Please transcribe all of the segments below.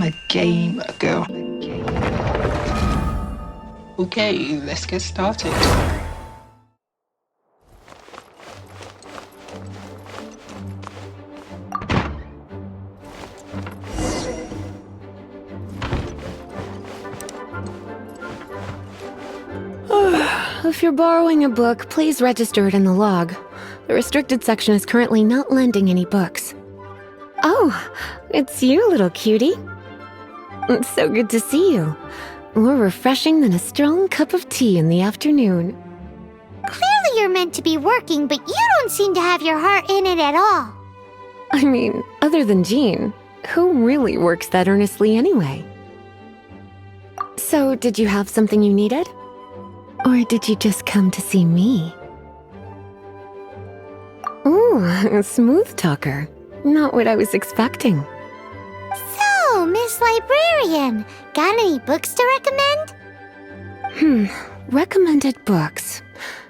I'm a game girl. Okay, let's get started. If you're borrowing a book, please register it in the log. The restricted section is currently not lending any books. Oh, it's you, little cutie. It's so good to see you. More refreshing than a strong cup of tea in the afternoon. Clearly you're meant to be working, but you don't seem to have your heart in it at all. I mean, other than Jean, who really works that earnestly anyway? So, did you have something you needed? Or did you just come to see me? Ooh, a smooth talker. Not what I was expecting. So, Miss Librarian, got any books to recommend? Recommended books.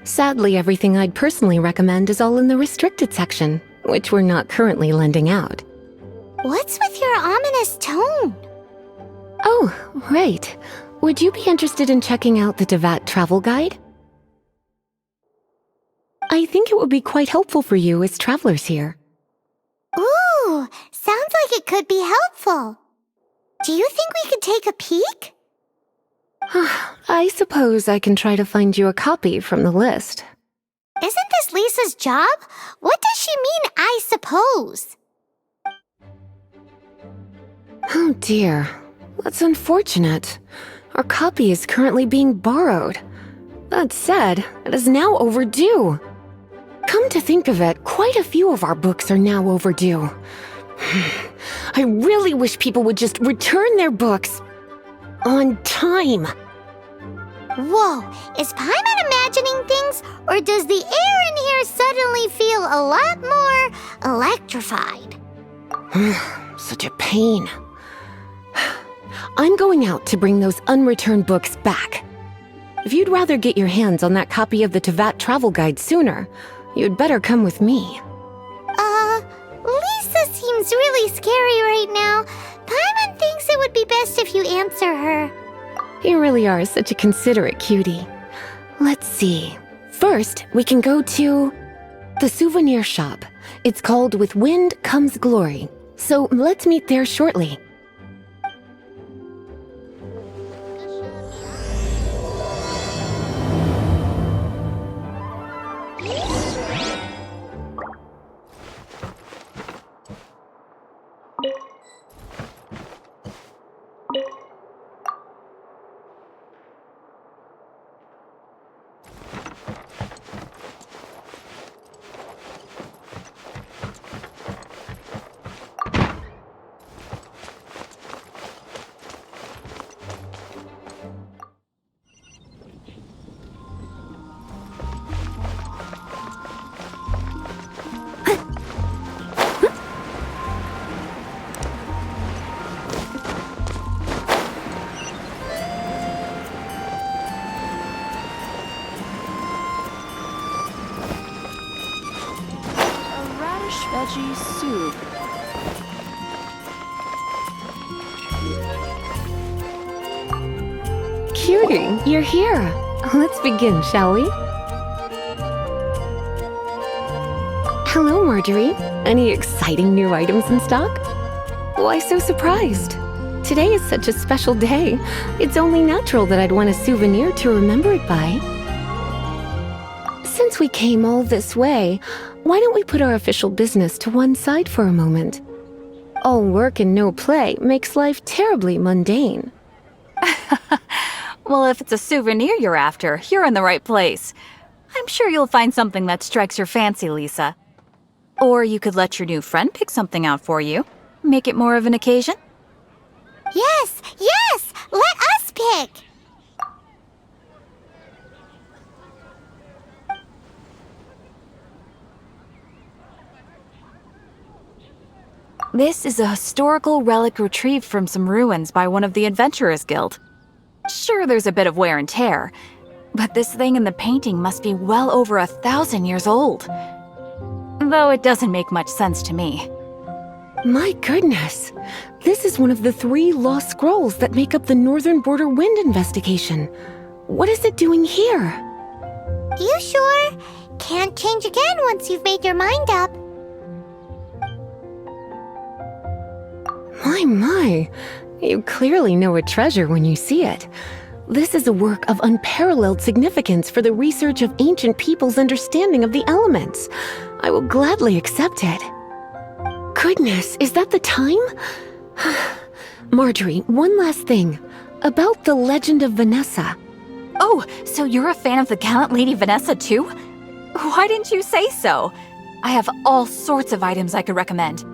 Sadly, everything I'd personally recommend is all in the restricted section, which we're not currently lending out. What's with your ominous tone? Oh, right. Would you be interested in checking out the Devat travel guide? I think it would be quite helpful for you as travelers here. Ooh, sounds like it could be helpful. Do you think we could take a peek? I suppose I can try to find you a copy from the list. Isn't this Lisa's job? What does she mean, I suppose? Oh dear, that's unfortunate. Our copy is currently being borrowed. That said, it is now overdue. Come to think of it, quite a few of our books are now overdue. I really wish people would just return their books on time. Whoa, is Paimon imagining things, or does the air in here suddenly feel a lot more electrified? Such a pain. I'm going out to bring those unreturned books back. If you'd rather get your hands on that copy of the Tevat travel guide sooner, you'd better come with me. Lisa seems really scary right now. Paimon thinks it would be best if you answer her. You really are such a considerate cutie. Let's see. First, we can go to the souvenir shop. It's called With Wind Comes Glory. So let's meet there shortly. Veggie soup. Cutie, you're here. Let's begin, shall we? Hello, Marjorie. Any exciting new items in stock? Why so surprised? Today is such a special day. It's only natural that I'd want a souvenir to remember it by. Since we came all this way, why don't we put our official business to one side for a moment? All work and no play makes life terribly mundane. Well, if it's a souvenir you're after, you're in the right place. I'm sure you'll find something that strikes your fancy, Lisa. Or you could let your new friend pick something out for you. Make it more of an occasion. Yes, yes! Let us pick! This is a historical relic retrieved from some ruins by one of the Adventurers Guild. Sure, there's a bit of wear and tear, but this thing in the painting must be well over 1,000 years old. Though it doesn't make much sense to me. My goodness! This is one of the 3 lost scrolls that make up the Northern Border Wind investigation. What is it doing here? You sure? Can't change again once you've made your mind up. My. You clearly know a treasure when you see it. This is a work of unparalleled significance for the research of ancient people's understanding of the elements. I will gladly accept it. Goodness, is that the time? Marjorie, one last thing. About the legend of Vanessa. Oh, so you're a fan of the gallant Lady Vanessa too? Why didn't you say so? I have all sorts of items I could recommend.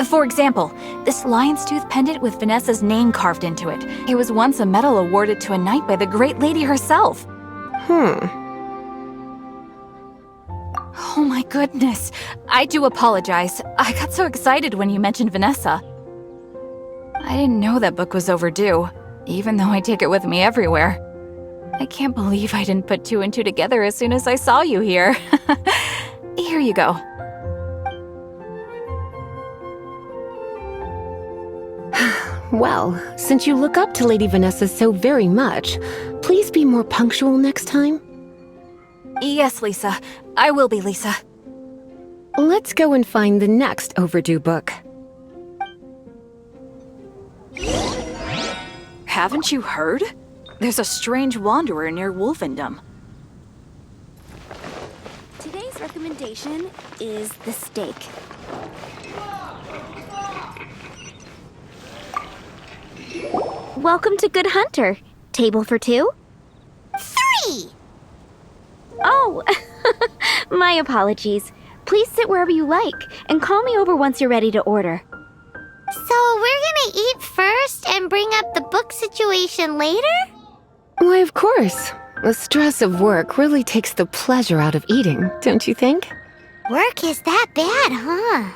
For example, this lion's tooth pendant with Vanessa's name carved into it. It was once a medal awarded to a knight by the great lady herself. Oh my goodness. I do apologize. I got so excited when you mentioned Vanessa. I didn't know that book was overdue, even though I take it with me everywhere. I can't believe I didn't put 2 and 2 together as soon as I saw you here. Here you go. Well, since you look up to Lady Vanessa so very much, please be more punctual next time. Yes, Lisa. I will be, Lisa. Let's go and find the next overdue book. Haven't you heard? There's a strange wanderer near Wolfendom. Today's recommendation is the steak. Welcome to Good Hunter. Table for 2? 3! Oh, my apologies. Please sit wherever you like, and call me over once you're ready to order. So we're gonna eat first and bring up the book situation later? Why, of course. The stress of work really takes the pleasure out of eating, don't you think? Work is that bad, huh?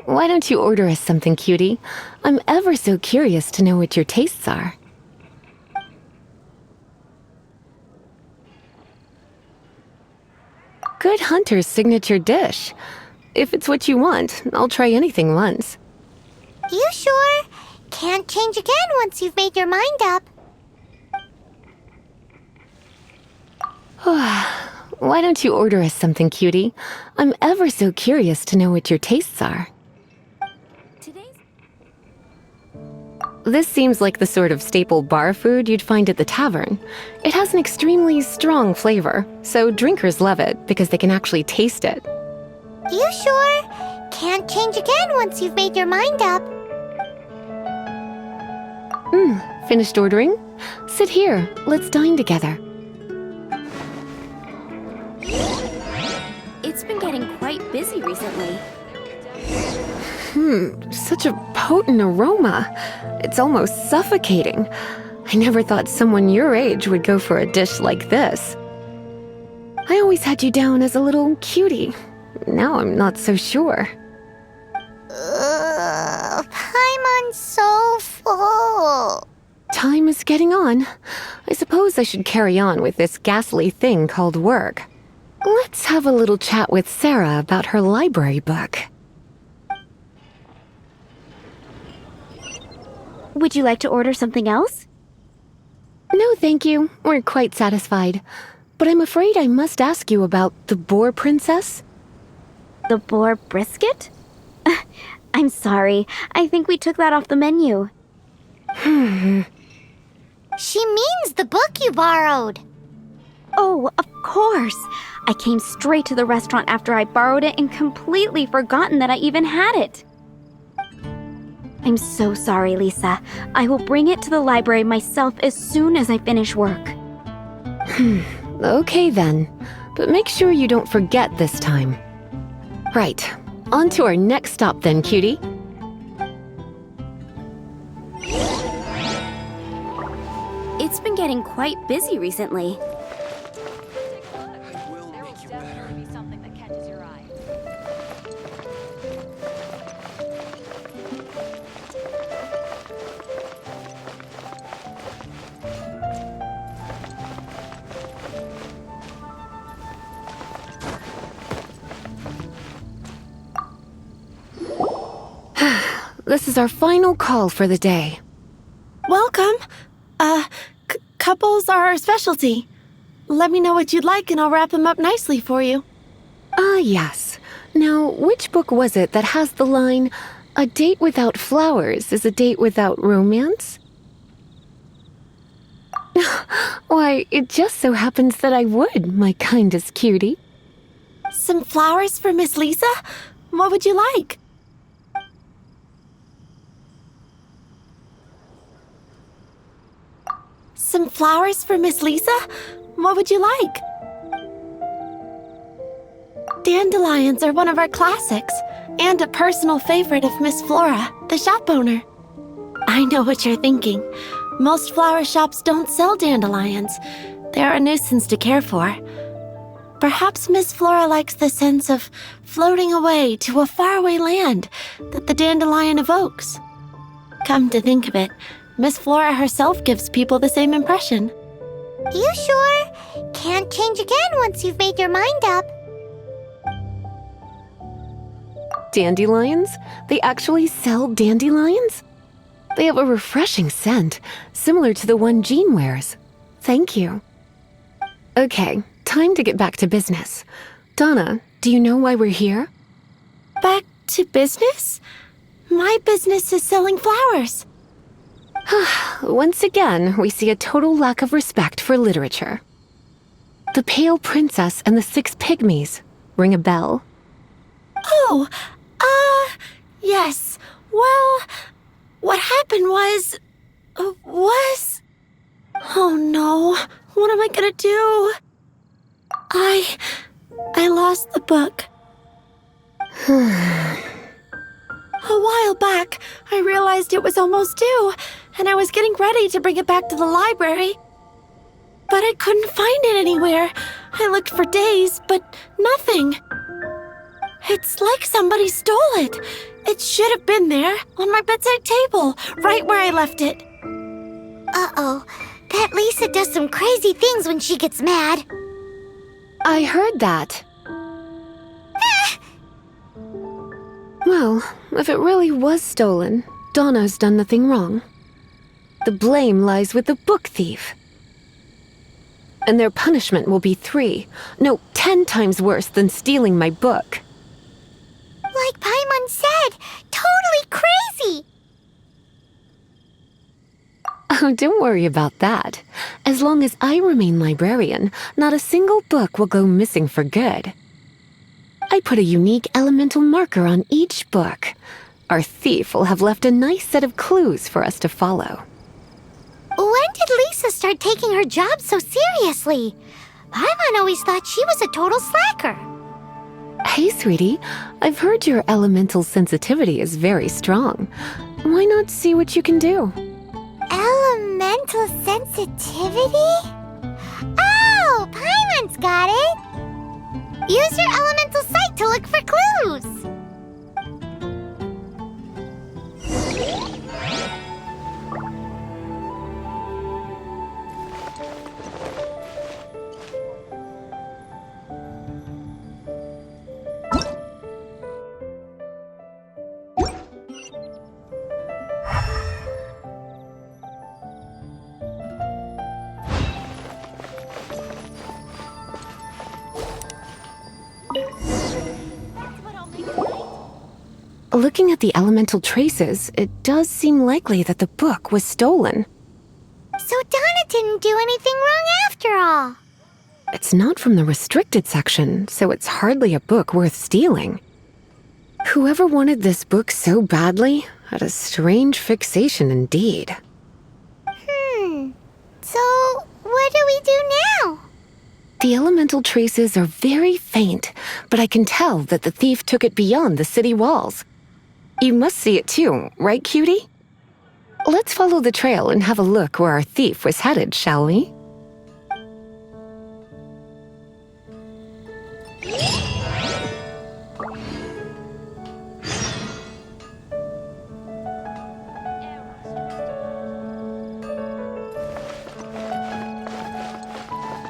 Why don't you order us something, cutie? I'm ever so curious to know what your tastes are. Good Hunter's signature dish. If it's what you want, I'll try anything once. You sure? Can't change again once you've made your mind up. Why don't you order us something, cutie? I'm ever so curious to know what your tastes are. This seems like the sort of staple bar food you'd find at the tavern. It has an extremely strong flavor, so drinkers love it because they can actually taste it. You sure? Can't change again once you've made your mind up. Finished ordering? Sit here. Let's dine together. It's been getting quite busy recently. Such a potent aroma. It's almost suffocating. I never thought someone your age would go for a dish like this. I always had you down as a little cutie. Now I'm not so sure. Paimon's so full. Time is getting on. I suppose I should carry on with this ghastly thing called work. Let's have a little chat with Sarah about her library book. Would you like to order something else? No, thank you. We're quite satisfied. But I'm afraid I must ask you about the Boar Princess. The boar brisket? I'm sorry. I think we took that off the menu. She means the book you borrowed. Oh, of course. I came straight to the restaurant after I borrowed it and completely forgotten that I even had it. I'm so sorry, Lisa. I will bring it to the library myself as soon as I finish work. Okay then. But make sure you don't forget this time. Right. On to our next stop then, cutie. It's been getting quite busy recently. This is our final call for the day. Welcome. Couples are our specialty. Let me know what you'd like and I'll wrap them up nicely for you. Yes. Now, which book was it that has the line, "A date without flowers is a date without romance"? Why, it just so happens that I would, my kindest cutie. Some flowers for Miss Lisa? What would you like? Some flowers for Miss Lisa? What would you like? Dandelions are one of our classics, and a personal favorite of Miss Flora, the shop owner. I know what you're thinking. Most flower shops don't sell dandelions. They're a nuisance to care for. Perhaps Miss Flora likes the sense of floating away to a faraway land that the dandelion evokes. Come to think of it, Miss Flora herself gives people the same impression. You sure? Can't change again once you've made your mind up. Dandelions? They actually sell dandelions? They have a refreshing scent, similar to the one Jean wears. Thank you. Okay, time to get back to business. Donna, do you know why we're here? Back to business? My business is selling flowers. Once again, we see a total lack of respect for literature. The Pale Princess and the Six Pygmies. Ring a bell? Oh, yes. Well, what happened was... Oh no, what am I gonna do? I lost the book. A while back, I realized it was almost due, and I was getting ready to bring it back to the library. But I couldn't find it anywhere. I looked for days, but nothing. It's like somebody stole it. It should have been there, on my bedside table, right where I left it. Uh-oh. That Lisa does some crazy things when she gets mad. I heard that. Well, if it really was stolen, Donna's done nothing wrong. The blame lies with the book thief. And their punishment will be 10 times worse than stealing my book. Like Paimon said, totally crazy. Oh, don't worry about that. As long as I remain librarian, not a single book will go missing for good. I put a unique elemental marker on each book. Our thief will have left a nice set of clues for us to follow. When did Lisa start taking her job so seriously? Paimon always thought she was a total slacker. Hey, sweetie, I've heard your elemental sensitivity is very strong. Why not see what you can do? Elemental sensitivity? Oh, Paimon's got it! Use your elemental sight to look for clues! Looking at the elemental traces, it does seem likely that the book was stolen. So Donna didn't do anything wrong after all. It's not from the restricted section, so it's hardly a book worth stealing. Whoever wanted this book so badly had a strange fixation indeed. So what do we do now? The elemental traces are very faint, but I can tell that the thief took it beyond the city walls. You must see it too, right, cutie? Let's follow the trail and have a look where our thief was headed, shall we?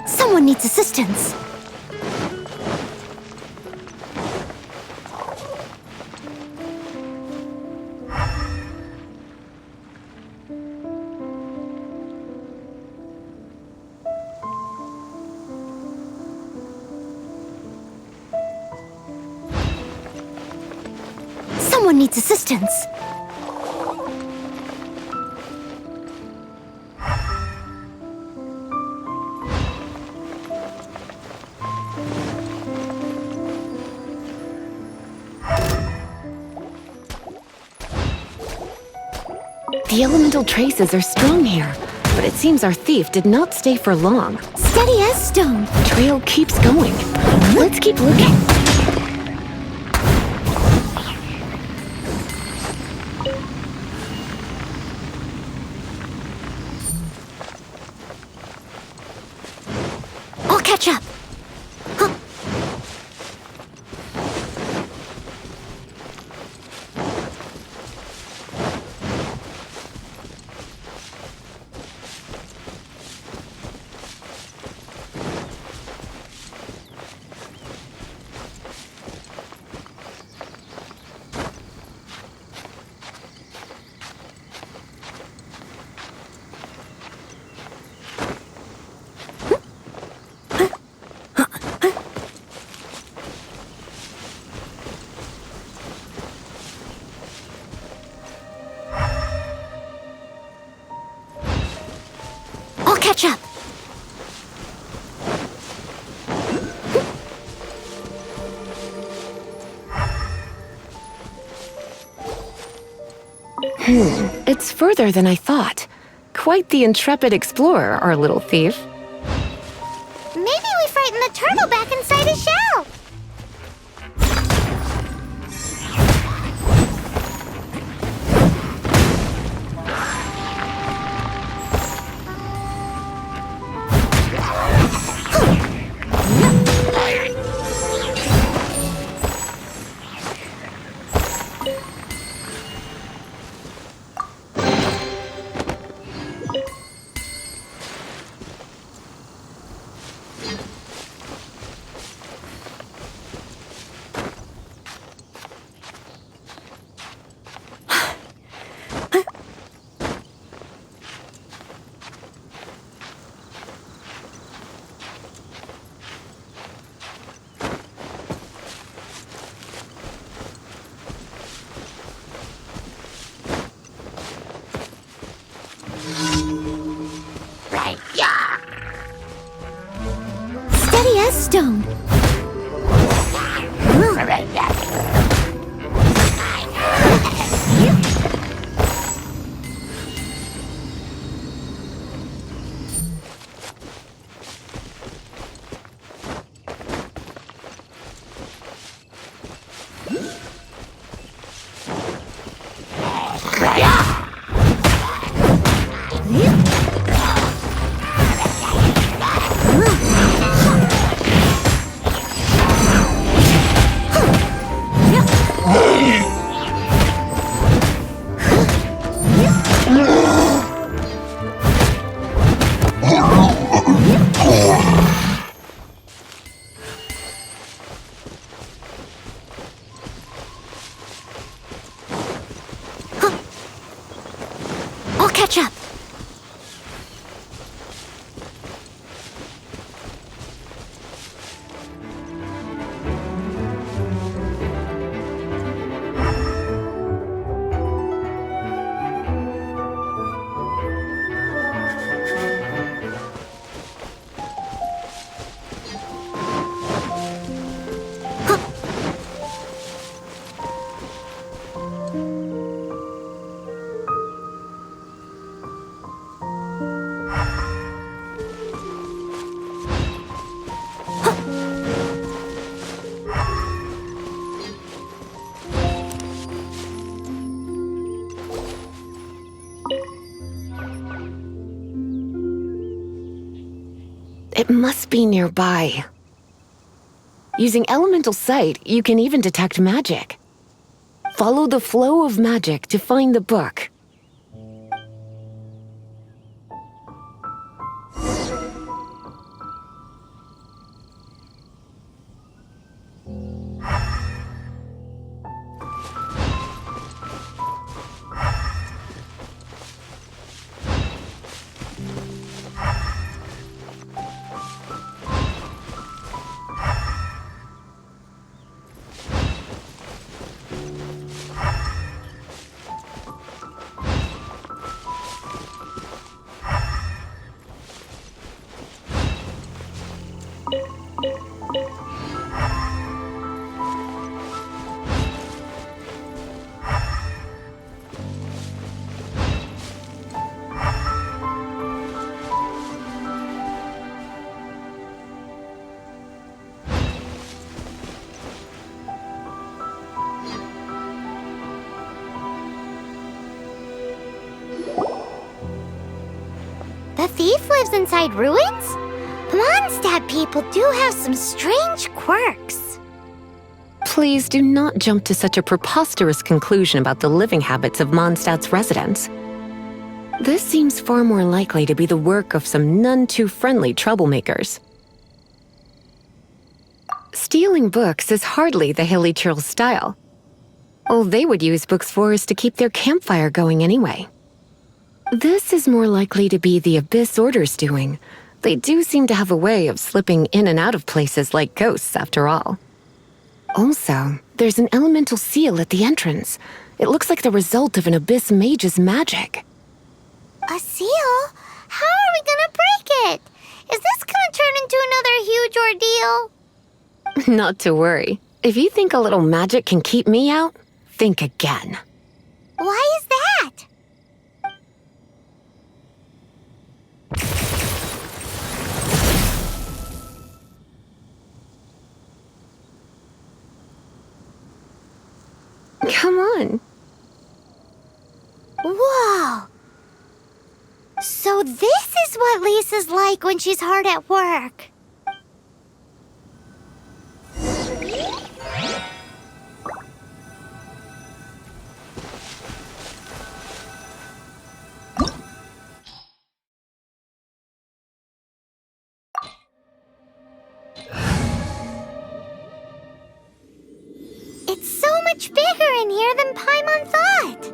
Someone needs assistance. anyone needs assistance. The elemental traces are strong here, but it seems our thief did not stay for long. Steady as stone. The trail keeps going. Let's keep looking. I'll catch up. Huh. I'll catch up. It's further than I thought. Quite the intrepid explorer, our little thief. Maybe we frightened the turtle back inside his shell. Steady as stone. I'll catch up. It must be nearby. Using elemental sight, you can even detect magic. Follow the flow of magic to find the book. lives inside ruins? Mondstadt people do have some strange quirks. Please do not jump to such a preposterous conclusion about the living habits of Mondstadt's residents. This seems far more likely to be the work of some none-too-friendly troublemakers. Stealing books is hardly the Hilly Churl's style. All they would use books for is to keep their campfire going anyway. This is more likely to be the Abyss Order's doing. They do seem to have a way of slipping in and out of places like ghosts, after all. Also, there's an elemental seal at the entrance. It looks like the result of an Abyss mage's magic. A seal? How are we gonna break it? Is this gonna turn into another huge ordeal? Not to worry. If you think a little magic can keep me out, think again. Why is that? Come on. Whoa! So this is what Lisa's like when she's hard at work. It's so much bigger in here than Paimon thought.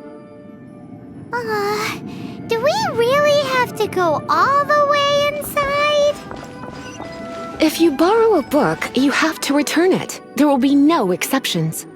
Do we really have to go all the way inside? If you borrow a book, you have to return it. There will be no exceptions.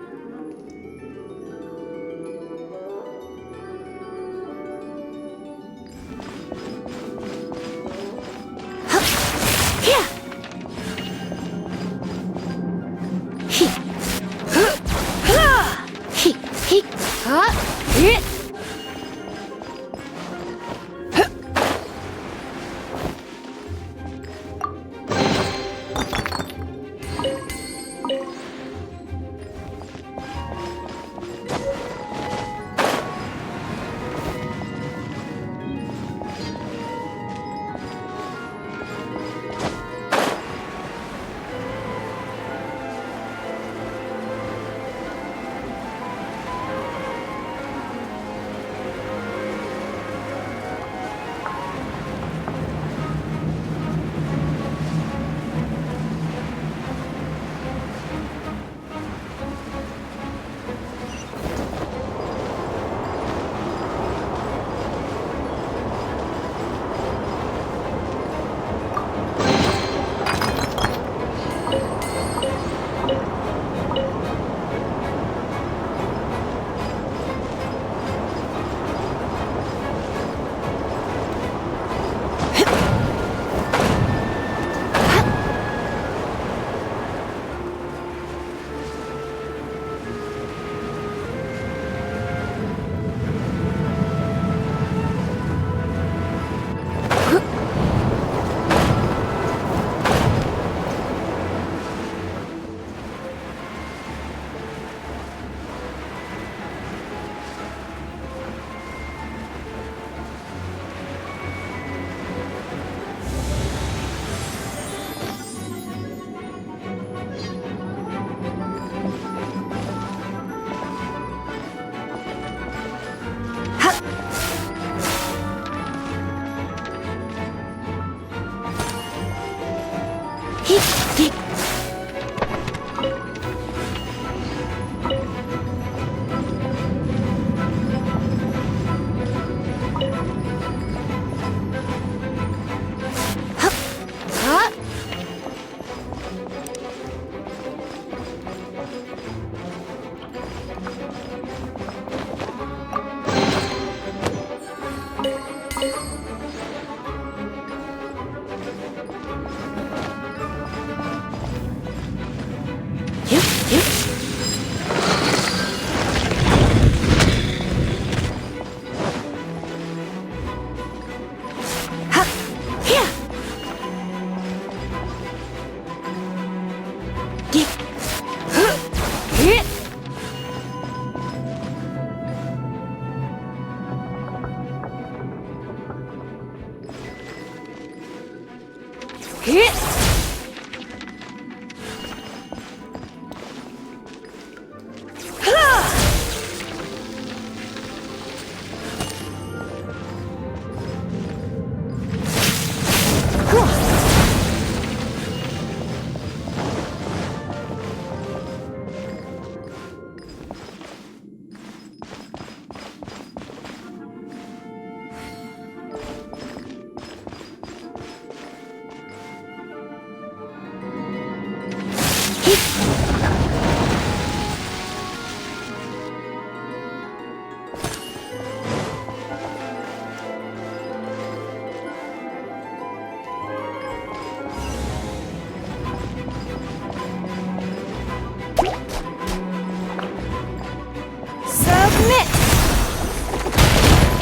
Submit!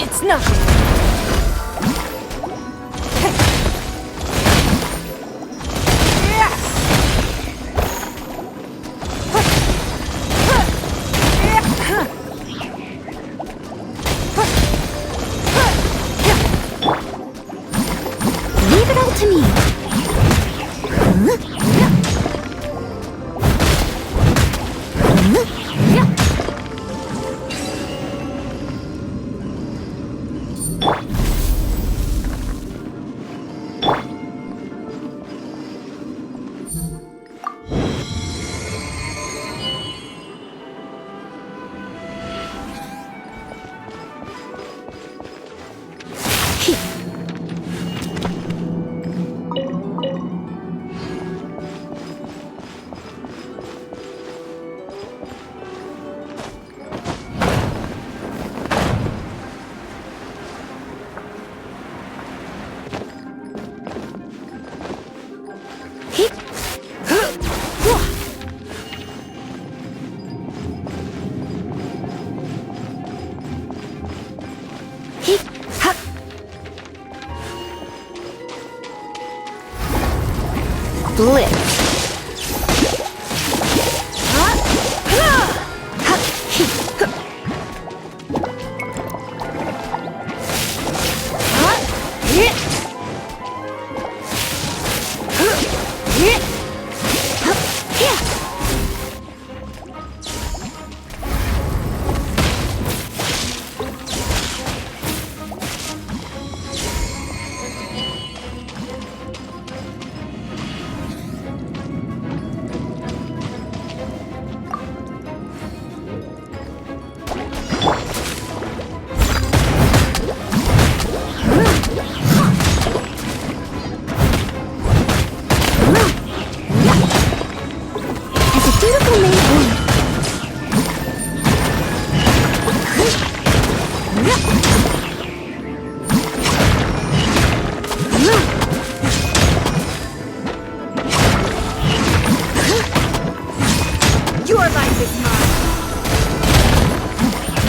It's nothing. Leave it all to me. Blitz.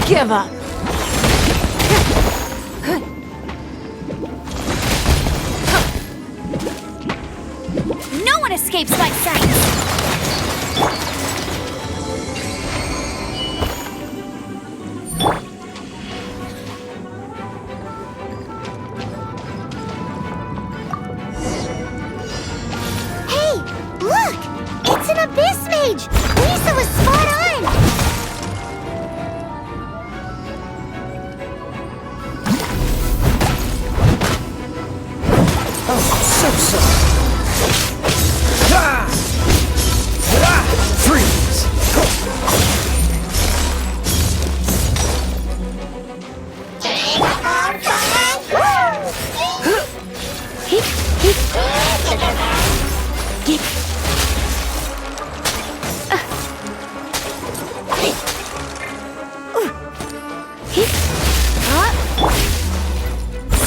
Give up. No one escapes my sight. Hey, look! It's an abyss mage! Lisa was spot on! Freeze!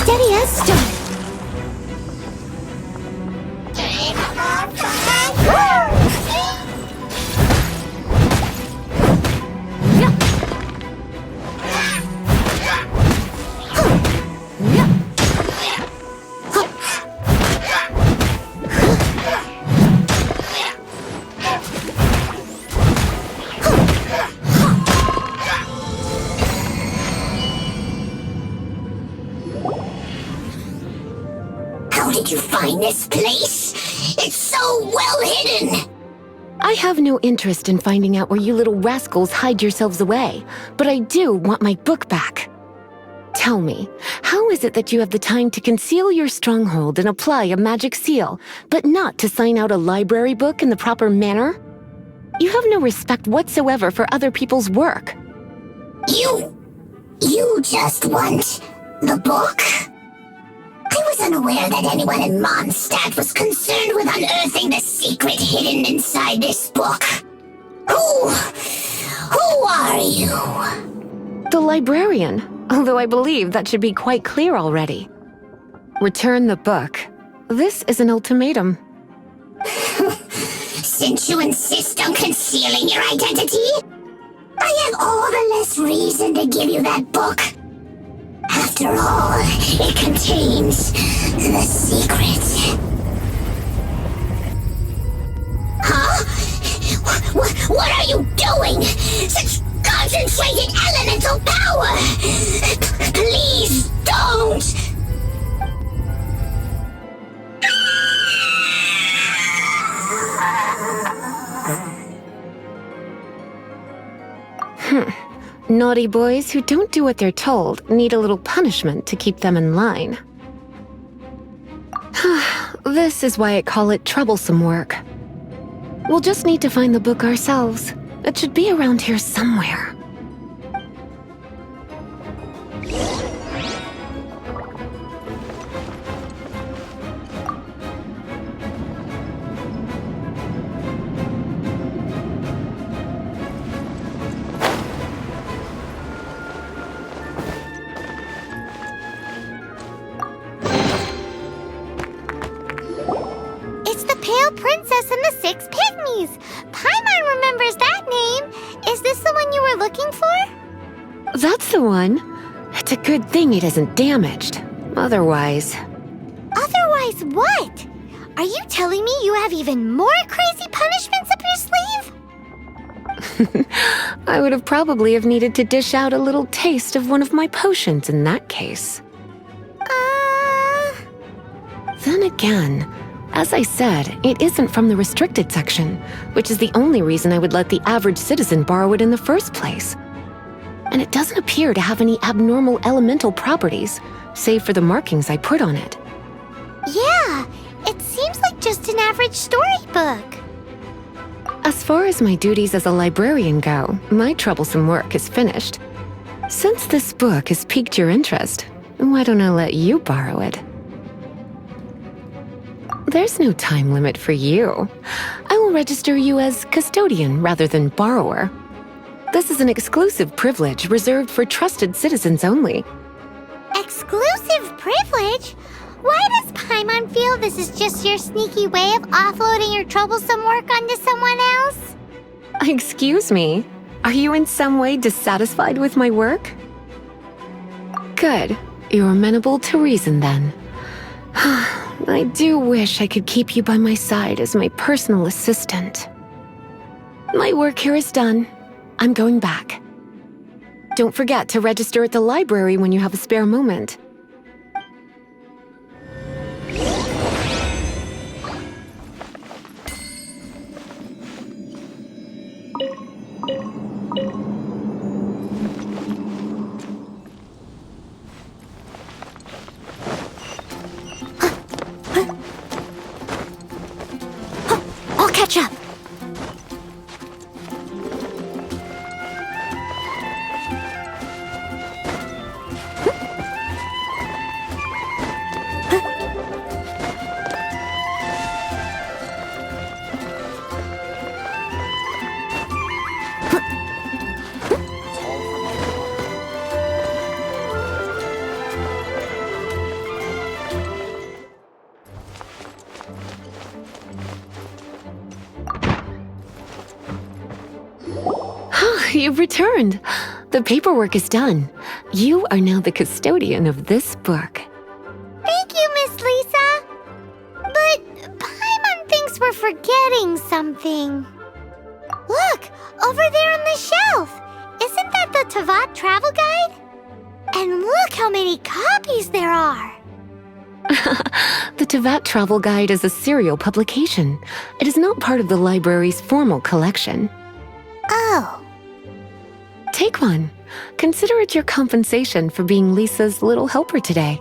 Steady as stone. How did you find this place? It's so well hidden! I have no interest in finding out where you little rascals hide yourselves away, but I do want my book back. Tell me, how is it that you have the time to conceal your stronghold and apply a magic seal, but not to sign out a library book in the proper manner? You have no respect whatsoever for other people's work. You just want the book? I was unaware that anyone in Mondstadt was concerned with unearthing the secret hidden inside this book. Who are you? The librarian, although I believe that should be quite clear already. Return the book. This is an ultimatum. Since you insist on concealing your identity, I have all the less reason to give you that book. After all, it contains the secret. Huh? What are you doing? Such concentrated elemental power! Please don't! Naughty boys who don't do what they're told need a little punishment to keep them in line. This is why I call it troublesome work. We'll just need to find the book ourselves. It should be around here somewhere. It's the Pale Princess and the Six Pygmies. Paimon remembers that name. Is this the one you were looking for? That's the one. It's a good thing it isn't damaged. Otherwise... Otherwise what? Are you telling me you have even more crazy punishments up your sleeve? I would have probably have needed to dish out a little taste of one of my potions in that case. Then again, as I said, it isn't from the restricted section, which is the only reason I would let the average citizen borrow it in the first place. And it doesn't appear to have any abnormal elemental properties, save for the markings I put on it. Yeah, it seems like just an average storybook. As far as my duties as a librarian go, my troublesome work is finished. Since this book has piqued your interest, why don't I let you borrow it? There's no time limit for you. I will register you as custodian rather than borrower. This is an exclusive privilege reserved for trusted citizens only. Exclusive privilege? Why does Paimon feel this is just your sneaky way of offloading your troublesome work onto someone else? Excuse me, are you in some way dissatisfied with my work? Good, you're amenable to reason then. I do wish I could keep you by my side as my personal assistant. My work here is done. I'm going back. Don't forget to register at the library when you have a spare moment. I'll catch up. You've returned. The paperwork is done. You are now the custodian of this book. Thank you, Miss Lisa. But Paimon thinks we're forgetting something. Look, over there on the shelf. Isn't that the Tavat travel guide? And look how many copies there are. The Tavat Travel Guide is a serial publication. It is not part of the library's formal collection. Oh. Take one. Consider it your compensation for being Lisa's little helper today.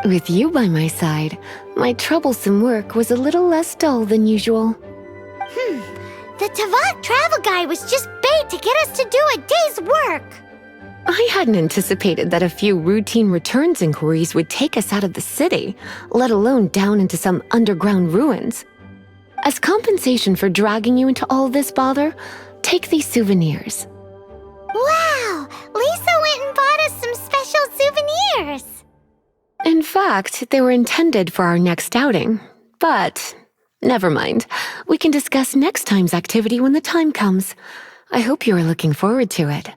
With you by my side, my troublesome work was a little less dull than usual. The Tavat travel guide was just bait to get us to do a day's work. I hadn't anticipated that a few routine returns inquiries would take us out of the city, let alone down into some underground ruins. As compensation for dragging you into all this bother, take these souvenirs. Wow! Lisa went and bought us some special souvenirs! In fact, they were intended for our next outing. But, never mind. We can discuss next time's activity when the time comes. I hope you are looking forward to it.